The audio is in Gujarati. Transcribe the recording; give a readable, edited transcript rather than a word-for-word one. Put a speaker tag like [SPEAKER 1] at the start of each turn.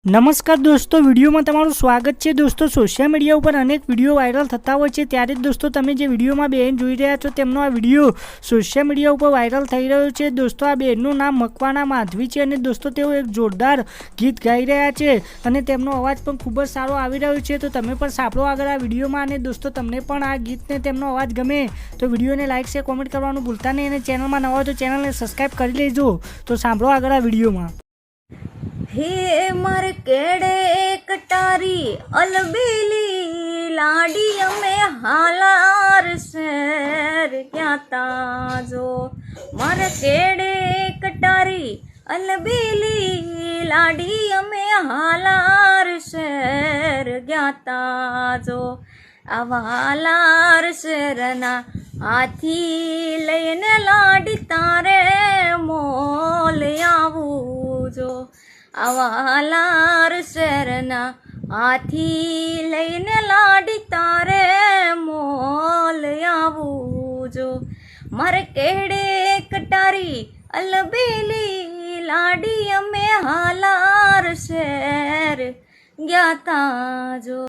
[SPEAKER 1] નમસ્કાર દોસ્તો, વિડીયોમાં તમારું સ્વાગત છે। દોસ્તો, સોશિયલ મીડિયા ઉપર અનેક વિડીયો વાયરલ થતા હોય છે, ત્યારે જ દોસ્તો તમે જે વિડીયોમાં બહેન જોઈ રહ્યા છો તેમનો આ વિડીયો સોશિયલ મીડિયા ઉપર વાયરલ થઈ રહ્યો છે। દોસ્તો, આ બહેનનું નામ મકવાણા માધવી છે અને દોસ્તો તેઓ એક જોરદાર ગીત ગાઈ રહ્યા છે અને તેમનો અવાજ પણ ખૂબ જ સારો આવી રહ્યો છે। તો તમે પણ સાંભળો આગળ આ વિડીયોમાં અને દોસ્તો તમને પણ આ ગીતને તેમનો અવાજ ગમે તો વિડીયોને લાઇક શેર કોમેન્ટ કરવાનું ભૂલતા નહીં અને ચેનલમાં નવા હોય તો ચેનલને સબસ્ક્રાઈબ કરી લેજો। તો સાંભળો આગળ આ વિડીયોમાં।
[SPEAKER 2] हे मर केड़े कटारी अलबेली लाडी में हालार शेर क्या ताजो मर केड़े कटारी अलबेली लाडी में हालार शेर क्या ताजो आवालार शेरना हाथी लઈને लाडी तारे मोल आવું જો आवालार शेरना हाथी लઈને लाडी तारे मोल आવું જો મારે કેડે કટારી અલબેલી લાડી અમે હાલાર શેર ગયા તા જો।